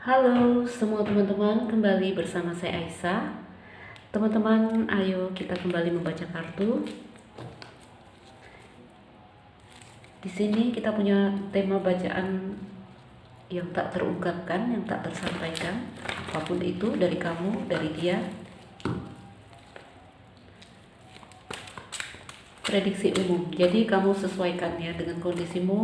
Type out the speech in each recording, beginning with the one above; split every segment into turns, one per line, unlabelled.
Halo semua teman-teman, kembali bersama saya Aisyah. Teman-teman, ayo kita kembali membaca kartu. Di sini kita punya tema bacaan yang tak terungkapkan, yang tak tersampaikan, apapun itu dari kamu, dari dia. Prediksi umum. Jadi kamu sesuaikan ya dengan kondisimu.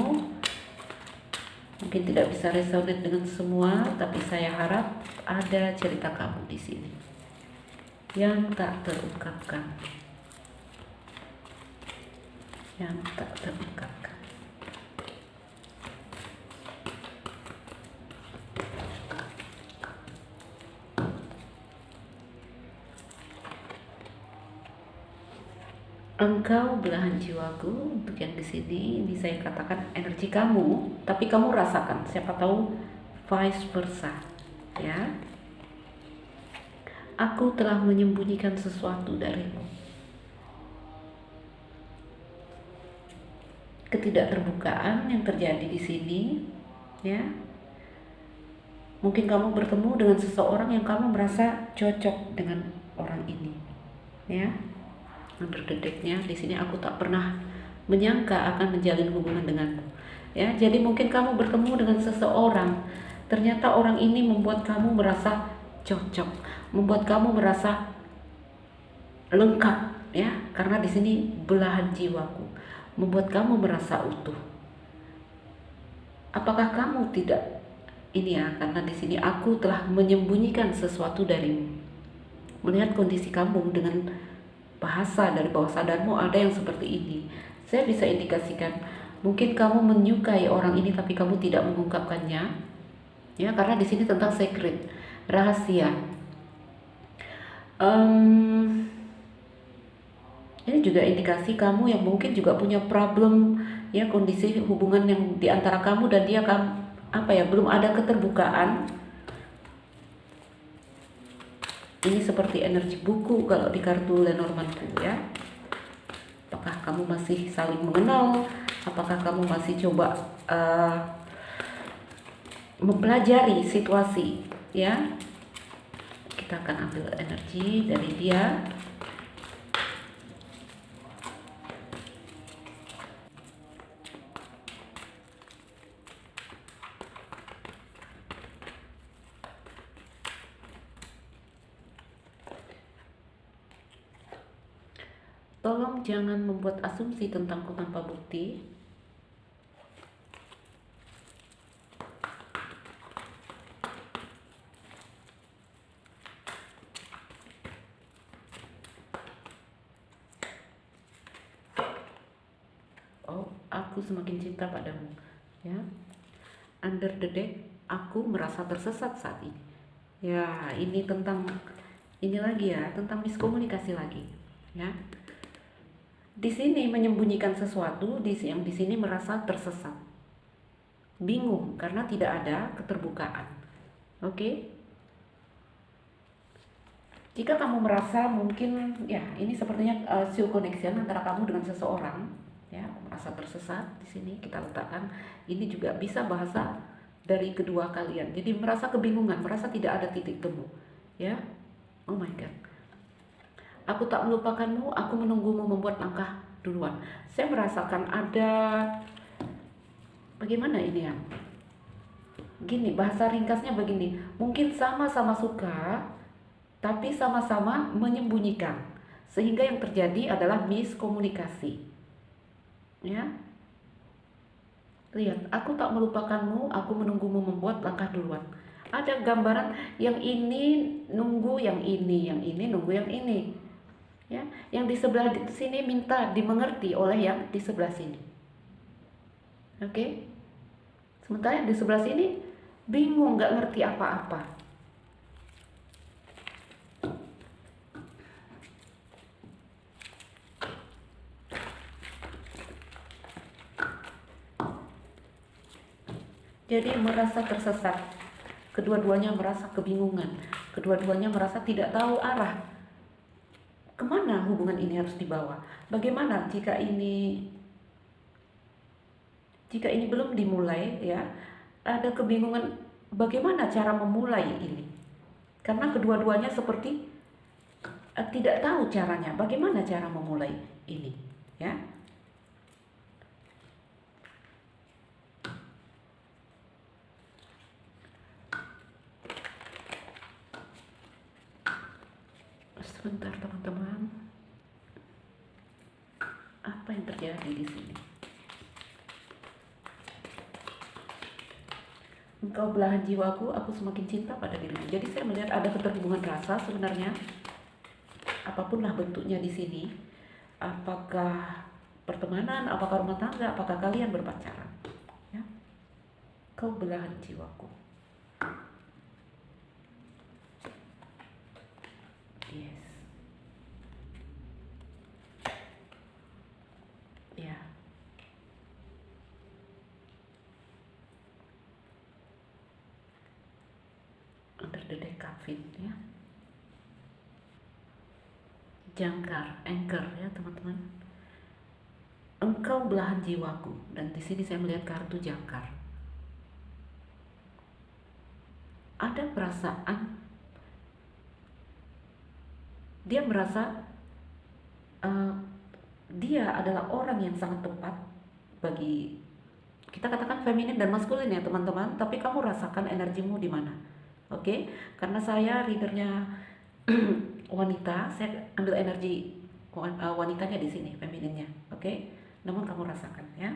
Mungkin tidak bisa resonate dengan semua, tapi saya harap ada cerita kamu di sini yang tak terungkapkan, yang tak terungkapkan. Engkau belahan jiwaku. Untuk yang di sini, ini saya katakan energi kamu, tapi kamu rasakan. Siapa tahu vice versa, ya. Aku telah menyembunyikan sesuatu darimu. Ketidakterbukaan yang terjadi di sini, ya. Mungkin kamu bertemu dengan seseorang yang kamu merasa cocok dengan orang ini, ya. Under the deck-nya di sini, aku tak pernah menyangka akan menjalin hubungan denganmu. Ya, jadi mungkin kamu bertemu dengan seseorang, ternyata orang ini membuat kamu merasa cocok, membuat kamu merasa lengkap, ya, karena di sini belahan jiwaku, membuat kamu merasa utuh. Apakah kamu tidak ini ya, karena di sini aku telah menyembunyikan sesuatu darimu. Melihat kondisi kamu dengan bahasa dari bawah sadarmu ada yang seperti ini, saya bisa indikasikan mungkin kamu menyukai orang ini tapi kamu tidak mengungkapkannya, ya, karena di sini tentang secret, rahasia. Ini juga indikasi kamu yang mungkin juga punya problem, ya, kondisi hubungan yang diantara kamu dan dia, belum ada keterbukaan. Ini seperti energi buku kalau di kartu Lenormandku, ya. Apakah kamu masih saling mengenal? Apakah kamu masih coba mempelajari situasi, ya? Kita akan ambil energi dari dia. Tolong jangan membuat asumsi tentangku tanpa bukti. Oh, aku semakin cinta padamu, ya. Under the deck, aku merasa tersesat saat ini. Ya, ini tentang ini lagi ya, tentang miskomunikasi lagi, ya. Di sini menyembunyikan sesuatu, yang di sini merasa tersesat, bingung karena tidak ada keterbukaan. Oke? Jika kamu merasa mungkin ya ini sepertinya show connection antara kamu dengan seseorang, ya, merasa tersesat, di sini kita letakkan ini juga bisa bahasa dari kedua kalian. Jadi merasa kebingungan, merasa tidak ada titik temu, ya. Oh my god. Aku tak melupakanmu, aku menunggumu membuat langkah duluan. Saya merasakan ada, bagaimana ini ya? Gini, bahasa ringkasnya begini. Mungkin sama-sama suka, tapi sama-sama menyembunyikan. Sehingga yang terjadi adalah miskomunikasi. Ya. Lihat, aku tak melupakanmu, aku menunggumu membuat langkah duluan. Ada gambaran yang ini nunggu yang ini nunggu yang ini. Ya, yang di sebelah sini minta dimengerti oleh yang di sebelah sini. Oke? Sementara yang di sebelah sini bingung, nggak ngerti apa-apa. Jadi merasa tersesat. Kedua-duanya merasa kebingungan. Kedua-duanya merasa tidak tahu arah. Kemana hubungan ini harus dibawa? Bagaimana jika ini belum dimulai, ya? Ada kebingungan bagaimana cara memulai ini? Karena kedua-duanya seperti tidak tahu caranya. Bagaimana cara memulai ini? Ya, sebentar teman-teman. Apa yang terjadi di sini? Engkau belahan jiwaku, aku semakin cinta pada dirimu. Jadi saya melihat ada keterhubungan rasa sebenarnya. Apapunlah bentuknya di sini. Apakah pertemanan, apakah rumah tangga, apakah kalian berpacaran? Ya. Kau belahan jiwaku. Yes. Ya. Under the deck Kavin, ya. Jangkar, anchor, ya teman-teman. Engkau belahan jiwaku, dan di sini saya melihat kartu jangkar. Ada perasaan, dia merasa dia adalah orang yang sangat tepat bagi, kita katakan feminin dan maskulin ya teman-teman, tapi kamu rasakan energimu di mana. Oke, karena saya readernya wanita, saya ambil energi wanitanya di sini, femininnya. Oke, namun kamu rasakan ya.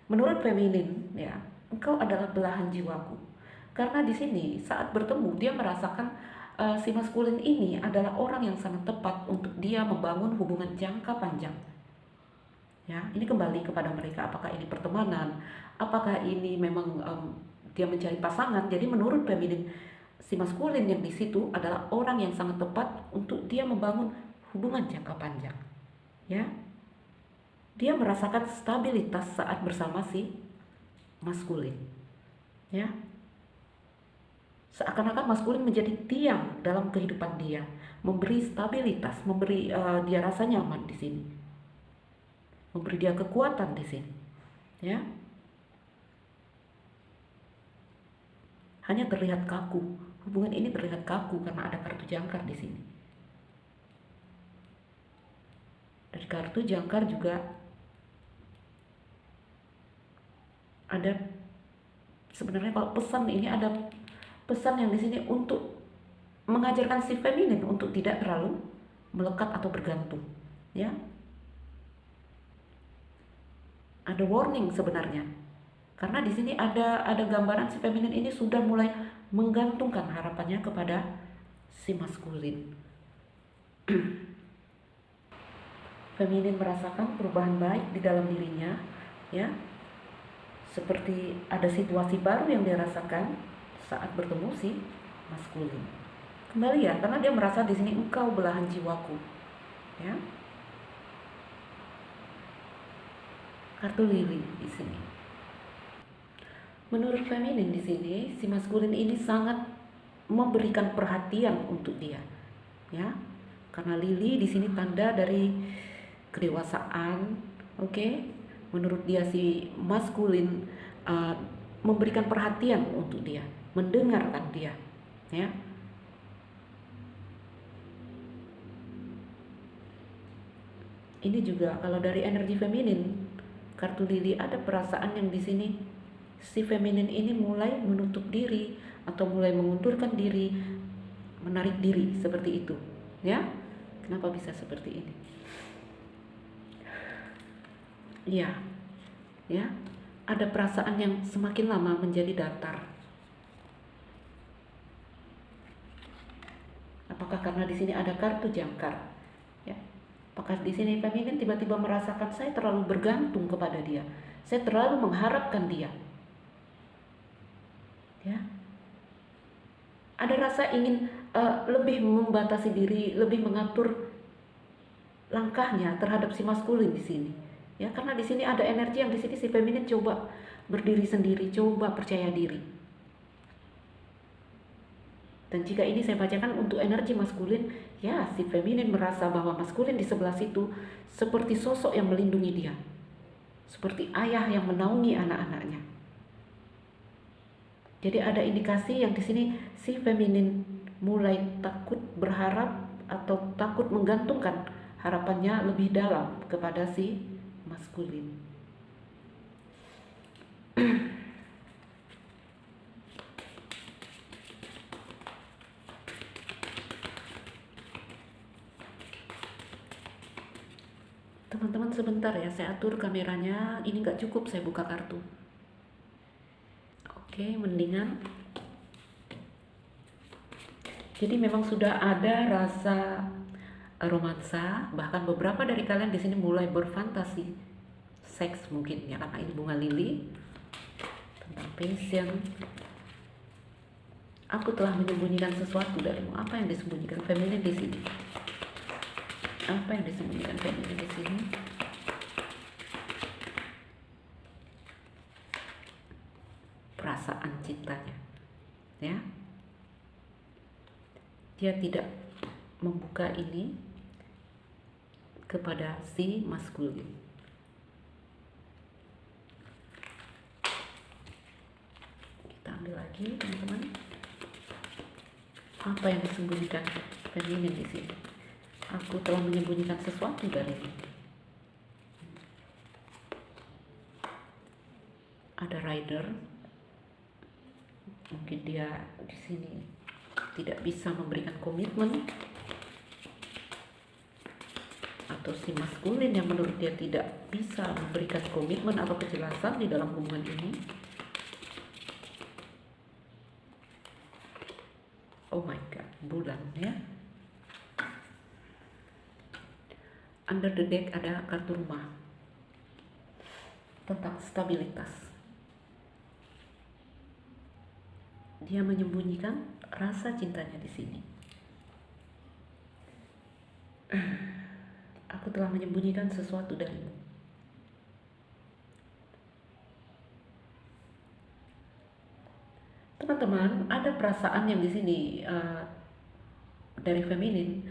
Menurut feminin ya, engkau adalah belahan jiwaku. Karena di sini saat bertemu dia merasakan si maskulin ini adalah orang yang sangat tepat untuk dia membangun hubungan jangka panjang. Ya, ini kembali kepada mereka, apakah ini pertemanan, apakah ini memang dia mencari pasangan. Jadi menurut feminin, si maskulin yang di situ adalah orang yang sangat tepat untuk dia membangun hubungan jangka panjang. Ya. Dia merasakan stabilitas saat bersama si maskulin. Ya. Seakan-akan maskulin menjadi tiang dalam kehidupan dia, memberi stabilitas, memberi dia rasa nyaman di sini, memberi dia kekuatan di sini, ya. Hanya terlihat kaku, hubungan ini terlihat kaku karena ada kartu jangkar di sini. Dari kartu jangkar juga ada sebenarnya kalau pesan ini ada pesan yang di sini untuk mengajarkan si feminin untuk tidak terlalu melekat atau bergantung, ya. Ada warning sebenarnya, karena di sini ada gambaran si feminin ini sudah mulai menggantungkan harapannya kepada si maskulin. Feminin merasakan perubahan baik di dalam dirinya, ya. Seperti ada situasi baru yang dia rasakan saat bertemu si maskulin. Kembali ya, karena dia merasa di sini engkau belahan jiwaku, ya. Kartu lili di sini. Menurut feminin di sini, si maskulin ini sangat memberikan perhatian untuk dia, ya. Karena lili di sini tanda dari kedewasaan, oke. Menurut dia si maskulin memberikan perhatian untuk dia, mendengarkan dia, ya. Ini juga kalau dari energi feminin, kartu lili ada perasaan yang di sini si feminin ini mulai menutup diri atau mulai mengundurkan diri, menarik diri seperti itu, ya. Kenapa bisa seperti ini? Iya, ya. Ada perasaan yang semakin lama menjadi datar. Apakah karena di sini ada kartu jangkar? Ya. Apakah di sini feminin tiba-tiba merasakan saya terlalu bergantung kepada dia, saya terlalu mengharapkan dia? Ya. Ada rasa ingin lebih membatasi diri, lebih mengatur langkahnya terhadap si maskulin di sini. Ya, karena di sini ada energi yang di sini si feminin coba berdiri sendiri, coba percaya diri. Dan jika ini saya bacakan untuk energi maskulin, ya si feminin merasa bahwa maskulin di sebelah situ seperti sosok yang melindungi dia, seperti ayah yang menaungi anak-anaknya. Jadi ada indikasi yang di sini si feminin mulai takut berharap atau takut menggantungkan harapannya lebih dalam kepada si maskulin. Teman-teman sebentar ya, saya atur kameranya. Ini nggak cukup saya buka kartu. Oke, mendingan. Jadi memang sudah ada rasa romansa, bahkan beberapa dari kalian di sini mulai berfantasi seks mungkin ya, karena ini bunga lili tentang passion. Aku telah menyembunyikan sesuatu darimu. Apa yang disembunyikan feminin di sini? Apa yang disembunyikan feminin di sini? Perasaan cintanya, ya. Dia tidak membuka ini kepada si maskulin. Kita ambil lagi, teman-teman. Apa yang disembunyikan feminin di sini? Aku telah menyembunyikan sesuatu darimu. Ada rider. Mungkin dia di sini tidak bisa memberikan komitmen, atau si maskulin yang menurut dia tidak bisa memberikan komitmen atau kejelasan di dalam hubungan ini. Oh my god, bulan ya. Under the deck ada kartu rumah tentang stabilitas. Dia menyembunyikan rasa cintanya di sini. Aku telah menyembunyikan sesuatu darimu. Teman-teman, ada perasaan yang di sini dari feminin.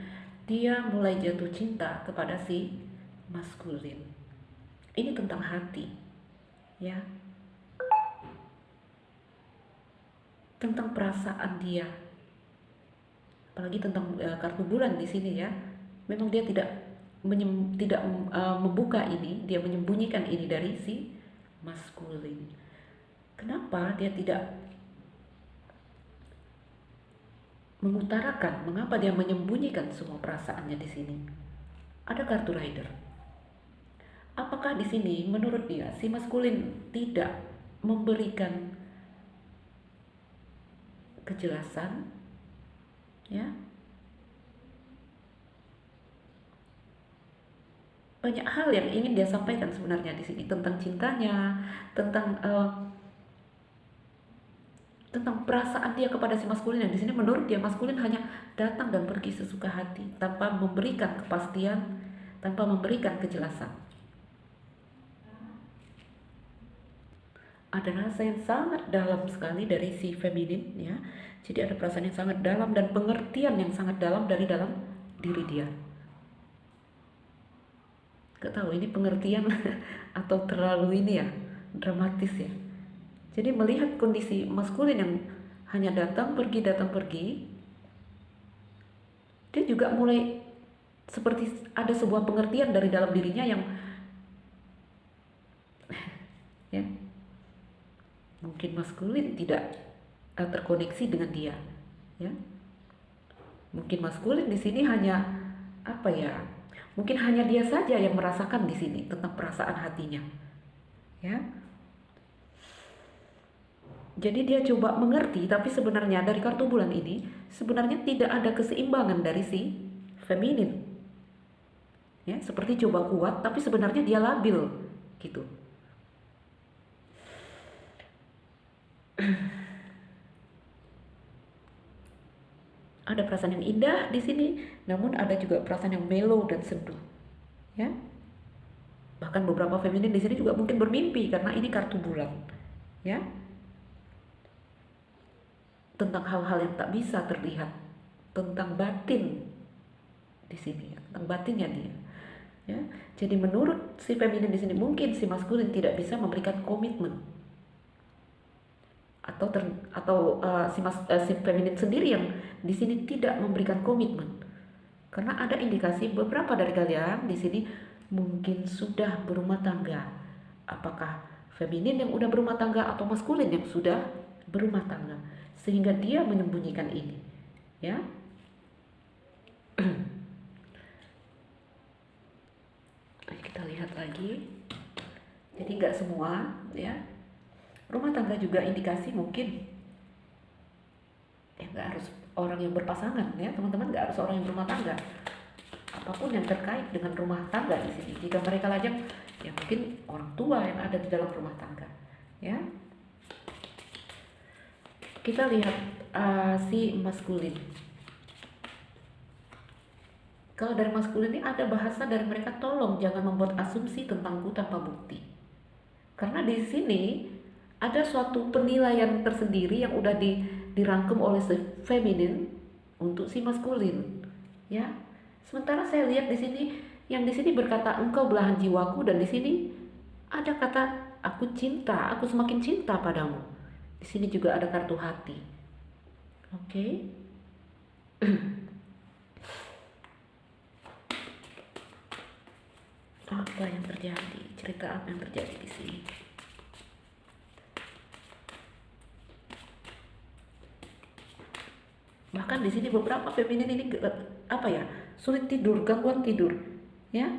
Dia mulai jatuh cinta kepada si maskulin. Ini tentang hati, ya. Tentang perasaan dia. Apalagi tentang kartu bulan di sini ya. Memang dia tidak membuka ini, dia menyembunyikan ini dari si maskulin. Kenapa dia tidak mengutarakan? Mengapa dia menyembunyikan semua perasaannya di sini? Ada kartu rider. Apakah di sini menurut dia si maskulin tidak memberikan kejelasan, ya? Banyak hal yang ingin dia sampaikan sebenarnya di sini tentang cintanya, tentang perasaan dia kepada si maskulin. Yang di sini menurut dia maskulin hanya datang dan pergi sesuka hati tanpa memberikan kepastian, tanpa memberikan kejelasan. Ada rasa yang sangat dalam sekali dari si feminin ya. Jadi ada perasaan yang sangat dalam dan pengertian yang sangat dalam dari dalam diri dia. Gak tahu ini pengertian atau terlalu ini ya, dramatis ya. Jadi melihat kondisi maskulin yang hanya datang pergi, dia juga mulai seperti ada sebuah pengertian dari dalam dirinya yang ya, mungkin maskulin tidak terkoneksi dengan dia, ya. Mungkin maskulin di sini hanya apa ya? Mungkin hanya dia saja yang merasakan di sini tentang perasaan hatinya, ya. Jadi dia coba mengerti, tapi sebenarnya dari kartu bulan ini sebenarnya tidak ada keseimbangan dari si feminin. Ya, seperti coba kuat tapi sebenarnya dia labil gitu. Ada perasaan yang indah di sini, namun ada juga perasaan yang mellow dan sendu. Ya. Bahkan beberapa feminin di sini juga mungkin bermimpi karena ini kartu bulan. Ya. Tentang hal-hal yang tak bisa terlihat, tentang batin di sini, ya, tentang batinnya dia. Ya, jadi menurut si feminin di sini mungkin si maskulin tidak bisa memberikan komitmen atau si feminin sendiri yang di sini tidak memberikan komitmen. Karena ada indikasi beberapa dari kalian di sini mungkin sudah berumah tangga. Apakah feminin yang udah berumah tangga atau maskulin yang sudah berumah tangga, sehingga dia menyembunyikan ini, ya. Kita lihat lagi. Jadi nggak semua, ya. Rumah tangga juga indikasi mungkin, ya nggak harus orang yang berpasangan, ya teman-teman, nggak harus orang yang berumah tangga. Apapun yang terkait dengan rumah tangga di sini, jika mereka lajang, ya mungkin orang tua yang ada di dalam rumah tangga, ya. Kita lihat si maskulin. Kalau dari maskulin ini ada bahasa dari mereka, tolong jangan membuat asumsi tentangku tanpa bukti. Karena di sini ada suatu penilaian tersendiri yang udah dirangkum oleh si feminin untuk si maskulin, ya. Sementara saya lihat di sini, yang di sini berkata engkau belahan jiwaku, dan di sini ada kata aku cinta, aku semakin cinta padamu. Di sini juga ada kartu hati. Oke. Apa yang terjadi? Cerita apa yang terjadi di sini? Bahkan di sini beberapa feminin ini apa ya, sulit tidur, gangguan tidur, ya.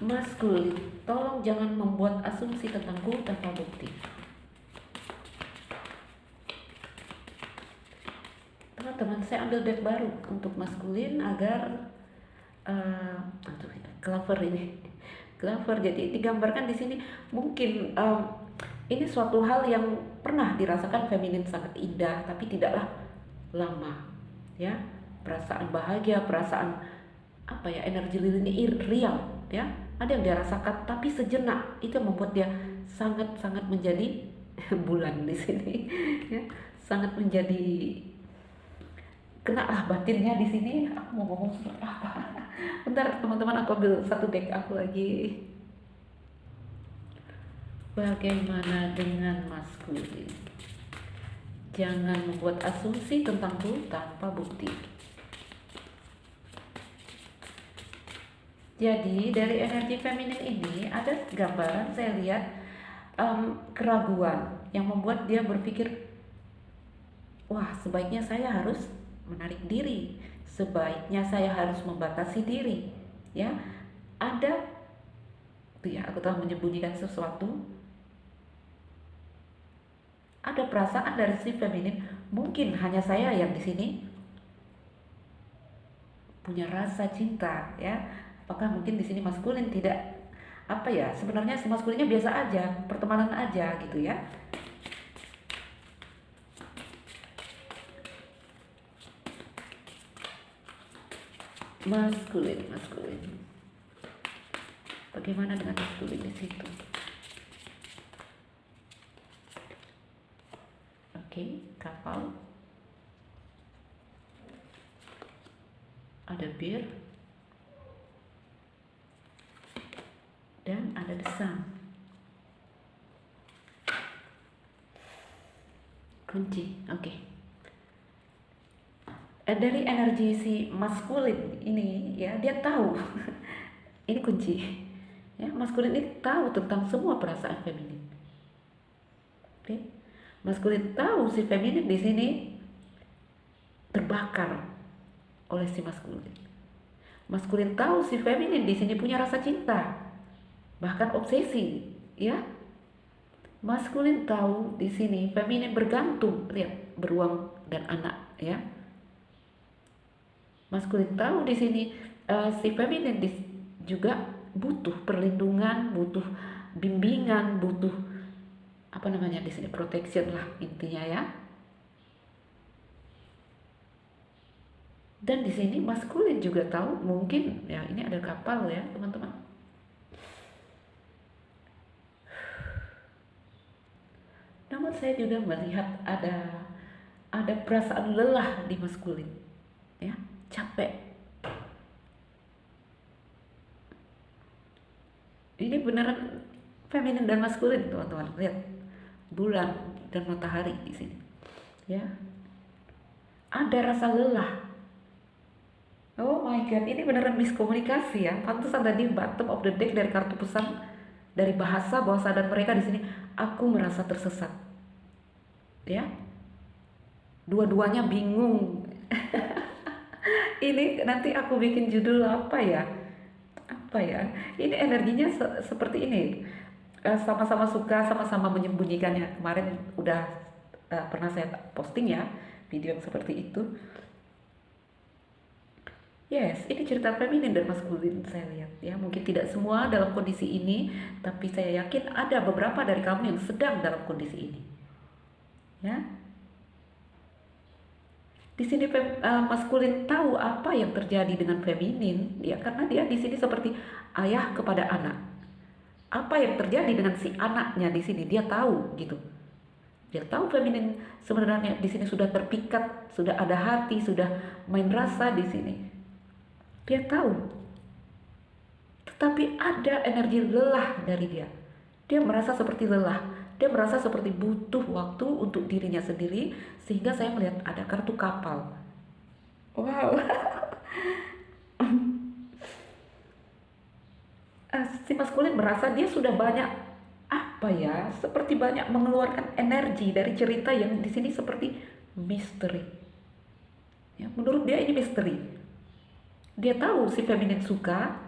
Maskulin, tolong jangan membuat asumsi tentangku tanpa bukti. Teman-teman, saya ambil deck baru untuk maskulin agar Clover ini, Clover. Jadi digambarkan di sini mungkin ini suatu hal yang pernah dirasakan feminin, sangat indah tapi tidaklah lama, ya. Perasaan bahagia, perasaan apa ya, energi lilin real, ya. Ada yang dia rasakan tapi sejenak, itu yang membuat dia sangat-sangat menjadi bulan di sini, ya. Sangat menjadi kena lah batinnya di sini. Aku mau ngomong seperti apa? Bentar teman-teman, aku ambil satu deck aku lagi. Bagaimana dengan maskulin? Jangan membuat asumsi tentangku tanpa bukti. Jadi dari energi feminin ini ada gambaran, saya lihat keraguan yang membuat dia berpikir, wah sebaiknya saya harus menarik diri, sebaiknya saya harus membatasi diri, ya. Ada ya, aku telah menyembunyikan sesuatu. Ada perasaan dari si feminin, mungkin hanya saya yang di sini punya rasa cinta, ya. Apakah mungkin di sini maskulin tidak, apa ya, sebenarnya si maskulinnya biasa aja, pertemanan aja gitu, ya. Maskulin. Bagaimana dengan maskulin di situ? Oke, kapal. Ada bir. Dan ada desam. Kunci, oke. Dari energi si maskulin ini, ya, dia tahu ini kunci, ya. Maskulin ini tahu tentang semua perasaan feminin. Oke. Maskulin tahu si feminin di sini terbakar oleh si maskulin. Maskulin tahu si feminin di sini punya rasa cinta, bahkan obsesi, ya. Maskulin tahu di sini feminin bergantung, lihat, beruang dan anak, ya. Maskulin tahu di sini si feminin juga butuh perlindungan, butuh bimbingan, butuh apa namanya di sini, protection lah intinya, ya. Dan di sini maskulin juga tahu, mungkin ya, ini ada kapal, ya teman-teman. Namun saya juga melihat ada ada perasaan lelah di maskulin, ya, capek. Ini beneran feminin dan maskulin, teman-teman. Lihat bulan dan matahari di sini, ya. Ada rasa lelah. Oh my god, ini beneran miskomunikasi ya. Pantesan tadi bottom of the deck dari kartu pesan dari bahasa bawah sadar mereka di sini. Aku merasa tersesat, ya. Dua-duanya bingung. Ini nanti aku bikin judul apa ya? Apa ya? Ini energinya seperti ini. Sama-sama suka, sama-sama menyembunyikannya. Kemarin udah pernah saya posting ya video yang seperti itu. Yes, ini cerita feminin dan maskulin saya lihat ya. Mungkin tidak semua dalam kondisi ini, tapi saya yakin ada beberapa dari kamu yang sedang dalam kondisi ini. Ya. Di sini maskulin tahu apa yang terjadi dengan feminin, ya, karena dia di sini seperti ayah kepada anak. Apa yang terjadi dengan si anaknya di sini dia tahu gitu. Dia tahu feminin sebenarnya di sini sudah terpikat, sudah ada hati, sudah main rasa di sini. Dia tahu. Tetapi ada energi lelah dari dia. Dia merasa seperti lelah. Dia merasa seperti butuh waktu untuk dirinya sendiri, sehingga saya melihat ada kartu kapal. Wow. Si maskulin merasa dia sudah banyak apa ya, seperti banyak mengeluarkan energi dari cerita yang di sini seperti misteri. Ya, menurut dia ini misteri. Dia tahu si feminin suka.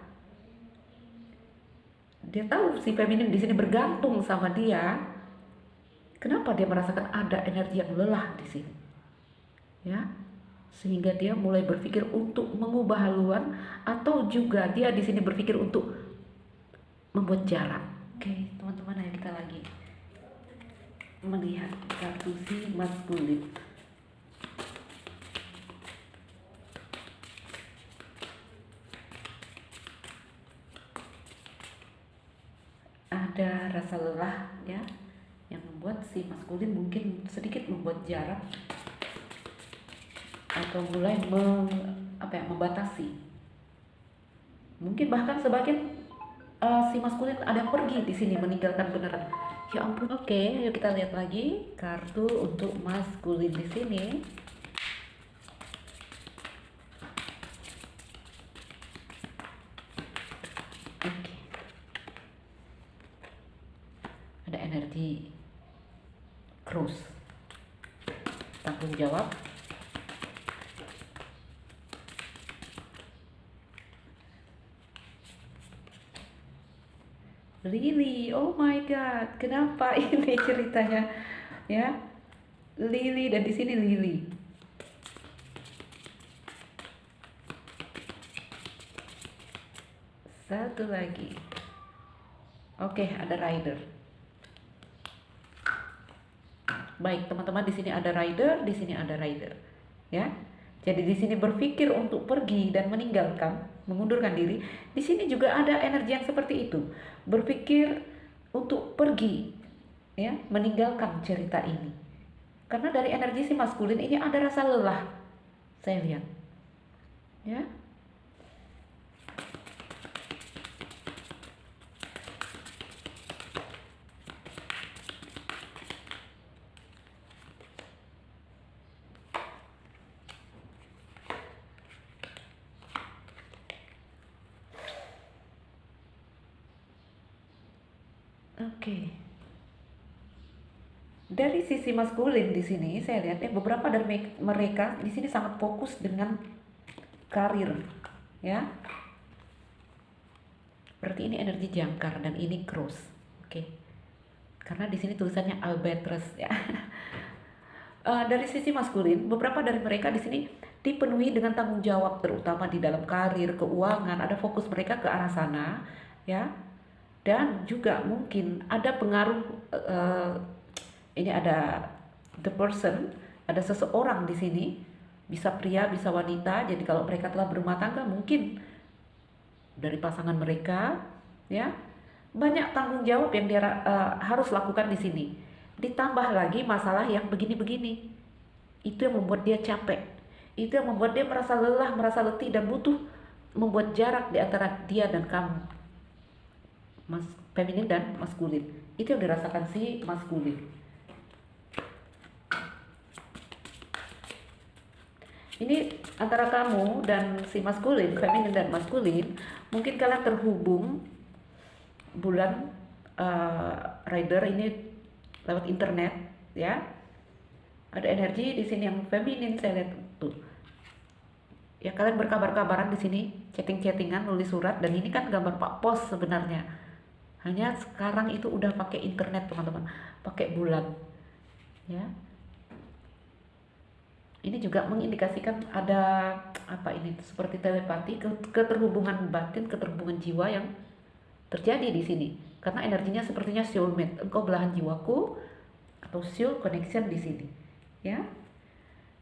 Dia tahu si feminin di sini bergantung sama dia. Kenapa dia merasakan ada energi yang lelah di sini? Ya, sehingga dia mulai berpikir untuk mengubah haluan, atau juga dia di sini berpikir untuk membuat jarak. Oke, teman-teman, ayo kita lagi melihat kartu si maskulin. Ada rasa lelah ya, yang membuat si maskulin mungkin sedikit membuat jarak atau mulai membatasi. Mungkin bahkan sebagian si maskulin ada yang pergi di sini, meninggalkan beneran. Ya ampun. Oke, yuk kita lihat lagi kartu untuk maskulin di sini. Oke. Ada energi cross, tanggung jawab. Lily, oh my god, kenapa ini ceritanya ya? Lily, dan di sini Lily. Satu lagi. Oke, ada rider. Baik, teman-teman, di sini ada rider, di sini ada rider. Ya. Jadi di sini berpikir untuk pergi dan meninggalkan, mengundurkan diri. Di sini juga ada energi yang seperti itu. Berpikir untuk pergi, ya, meninggalkan cerita ini. Karena dari energi si maskulin ini ada rasa lelah. Saya lihat. Ya. Oke. Dari sisi maskulin di sini saya lihat beberapa dari mereka di sini sangat fokus dengan karir, ya. Berarti ini energi jangkar dan ini cross. Oke. Karena di sini tulisannya albatross ya. Dari sisi maskulin, beberapa dari mereka di sini dipenuhi dengan tanggung jawab, terutama di dalam karir, keuangan, ada fokus mereka ke arah sana, ya. Dan juga mungkin ada pengaruh, ini ada the person, ada seseorang di sini, bisa pria, bisa wanita. Jadi kalau mereka telah berumah tangga, mungkin dari pasangan mereka, ya, banyak tanggung jawab yang dia harus lakukan di sini. Ditambah lagi masalah yang begini-begini. Itu yang membuat dia capek. Itu yang membuat dia merasa lelah, merasa letih, dan butuh membuat jarak di antara dia dan kamu. Feminin dan maskulin. Itu yang dirasakan si maskulin. Ini antara kamu dan si maskulin, feminin dan maskulin, mungkin kalian terhubung bulan rider ini lewat internet, ya. Ada energi di sini yang feminin, saya lihat tuh. Ya, kalian berkabar-kabaran di sini, chatting-chattingan, nulis surat, dan ini kan gambar Pak Pos sebenarnya. Hanya sekarang itu udah pakai internet, teman-teman, pakai bulan, ya. Ini juga mengindikasikan ada apa ini, seperti telepati, keterhubungan batin, keterhubungan jiwa yang terjadi di sini. Karena energinya sepertinya soulmate, engkau belahan jiwaku, atau soul connection di sini, ya.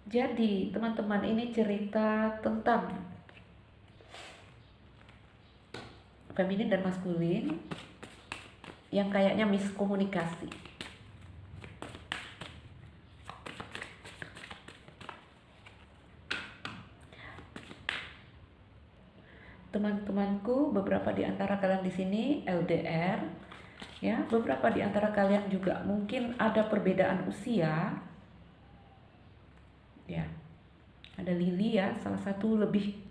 Jadi teman-teman, ini cerita tentang feminin dan maskulin yang kayaknya miskomunikasi. Teman-temanku, beberapa di antara kalian di sini LDR, ya, beberapa di antara kalian juga mungkin ada perbedaan usia, ya. Ada Lily, ya, salah satu lebih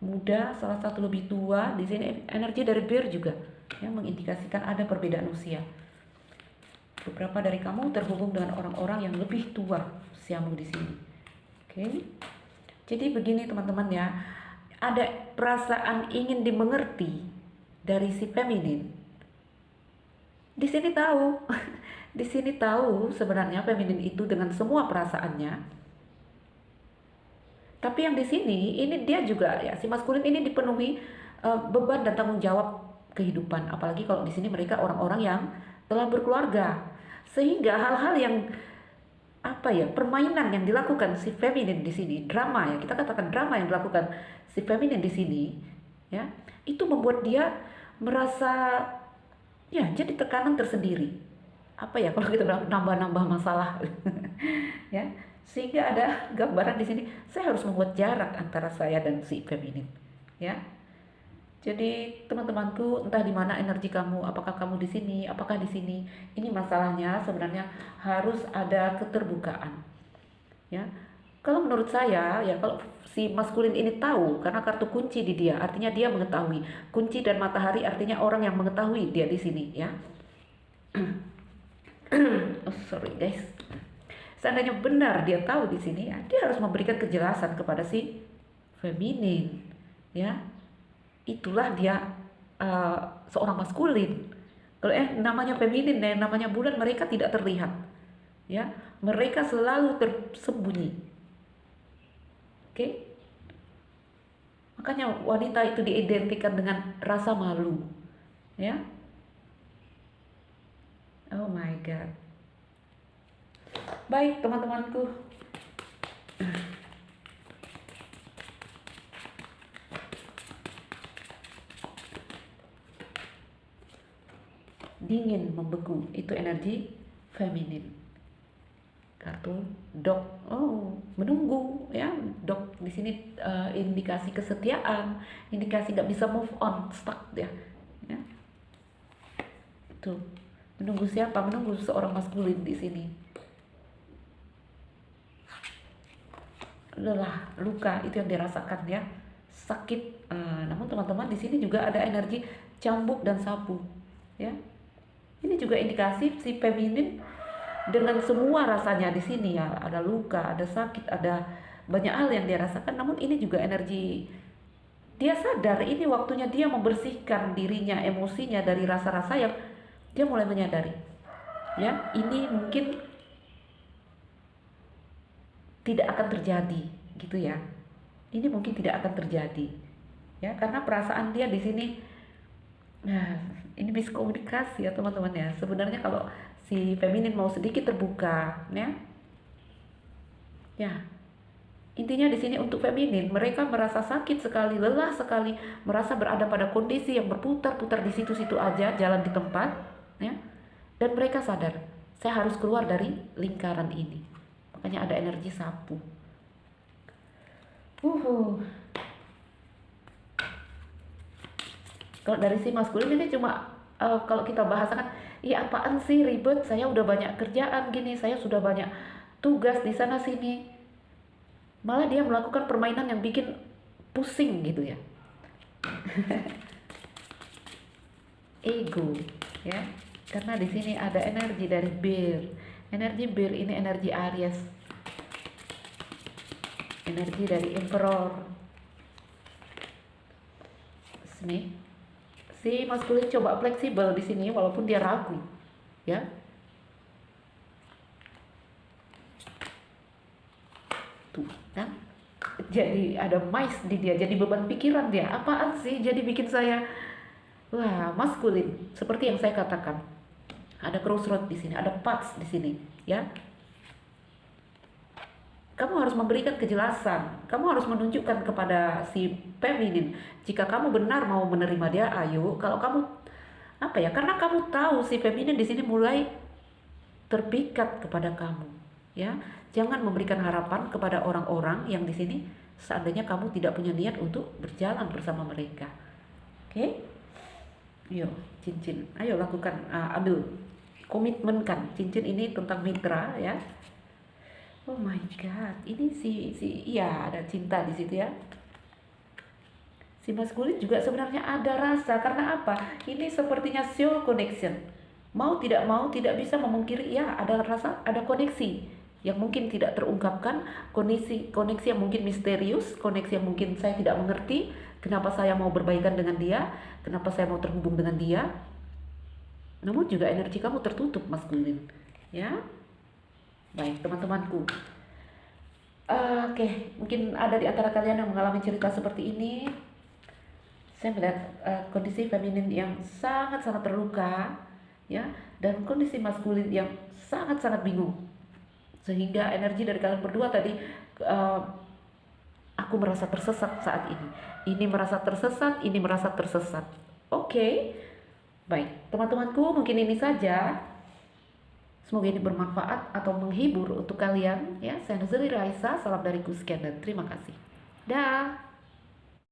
muda, salah satu lebih tua. Di sini energi dari Bear juga, yang mengindikasikan ada perbedaan usia. Beberapa dari kamu terhubung dengan orang-orang yang lebih tua usiamu di sini. Oke. Jadi begini teman-teman, ya. Ada perasaan ingin dimengerti dari si feminin. Di sini tahu, di sini tahu sebenarnya feminin itu dengan semua perasaannya. Tapi yang di sini, ini dia juga, ya, si maskulin ini dipenuhi beban dan tanggung jawab kehidupan. Apalagi kalau di sini mereka orang-orang yang telah berkeluarga, sehingga hal-hal yang apa ya, permainan yang dilakukan si feminin di sini, drama, ya, kita katakan drama yang dilakukan si feminin di sini, ya, itu membuat dia merasa, ya, jadi tekanan tersendiri. Apa ya, kalau kita bilang nambah-nambah masalah, ya, sehingga ada gambaran di sini, saya harus membuat jarak antara saya dan si feminin, ya. Jadi teman-temanku, entah di mana energi kamu, apakah kamu di sini, apakah di sini, ini masalahnya sebenarnya harus ada keterbukaan, ya. Kalau menurut saya, ya, kalau si maskulin ini tahu, karena kartu kunci di dia, artinya dia mengetahui. Kunci dan matahari artinya orang yang mengetahui dia di sini, ya. Oh, sorry guys. Seandainya benar dia tahu di sini, ya, dia harus memberikan kejelasan kepada si feminin, ya. Itulah dia seorang maskulin. Kalau namanya feminin dan namanya bulan, mereka tidak terlihat, ya, mereka selalu tersembunyi. Oke, makanya wanita itu diidentikan dengan rasa malu, ya. Oh my god. Baik teman-temanku, dingin, membeku, itu energi feminin. Kartu dog, oh, menunggu, ya. Dog di sini indikasi kesetiaan, indikasi nggak bisa move on, stuck dia, ya. Itu menunggu siapa? Menunggu seorang maskulin di sini. Lelah, luka, itu yang dirasakan, ya, sakit. Namun teman-teman, di sini juga ada energi cambuk dan sapu, ya. Ini juga indikasi si feminin dengan semua rasanya di sini, ya, ada luka, ada sakit, ada banyak hal yang dia rasakan. Namun ini juga energi dia sadar ini waktunya dia membersihkan dirinya, emosinya dari rasa-rasa yang dia mulai menyadari, ya, ini mungkin tidak akan terjadi, gitu ya. Ini mungkin tidak akan terjadi, ya, karena perasaan dia di sini. Nah, ini miskomunikasi, ya teman-teman, ya. Sebenarnya kalau si feminin mau sedikit terbuka, ya, ya, intinya di sini untuk feminin, mereka merasa sakit sekali, lelah sekali, merasa berada pada kondisi yang berputar-putar di situ-situ aja, jalan di tempat, ya, dan mereka sadar, saya harus keluar dari lingkaran ini. makanya ada energi sapu. Uhuh. Kalau dari si maskulin ini cuma kalau kita bahasakan, iya apaan sih ribet, saya udah banyak kerjaan gini, saya sudah banyak tugas di sana sini. Malah dia melakukan permainan yang bikin pusing gitu ya. Ego, ya. Karena di sini ada energi dari bir. Energi bir ini energi Aries. Energi dari Emperor. Sini. Si maskulin coba fleksibel di sini walaupun dia ragu, ya. Tuh, kan? Jadi ada mais di dia, jadi beban pikiran dia. Apaan sih? Jadi bikin saya, wah, maskulin. Seperti yang saya katakan, ada crossroad di sini, ada paths di sini, ya. Kamu harus memberikan kejelasan. Kamu harus menunjukkan kepada si feminin, jika kamu benar mau menerima dia, ayo. Kalau kamu apa ya? Karena kamu tahu si feminin di sini mulai terpikat kepada kamu, ya. Jangan memberikan harapan kepada orang-orang yang di sini seandainya kamu tidak punya niat untuk berjalan bersama mereka. Oke? Yo, cincin. Ayo lakukan, ambil komitmenkan. Cincin ini tentang mitra, ya. Oh my God, ini iya ada cinta di situ ya. Si maskulin juga sebenarnya ada rasa, karena apa? Ini sepertinya soul connection. Mau tidak mau tidak bisa memungkiri, ya ada rasa, ada koneksi yang mungkin tidak terungkapkan, koneksi yang mungkin misterius, koneksi yang mungkin saya tidak mengerti, kenapa saya mau berbaikan dengan dia, kenapa saya mau terhubung dengan dia. Namun juga energi kamu tertutup maskulin, ya. Baik, teman-temanku. Oke, mungkin ada di antara kalian yang mengalami cerita seperti ini. Saya melihat kondisi feminin yang sangat-sangat terluka, ya, dan kondisi maskulin yang sangat-sangat bingung. Sehingga energi dari kalian berdua tadi, aku merasa tersesat saat ini. Ini merasa tersesat, ini merasa tersesat. Oke, baik, teman-temanku, mungkin ini saja. Semoga ini bermanfaat atau menghibur untuk kalian, ya. Saya Nazeli Raisa, salam dari Kusken dan terima kasih. Dah.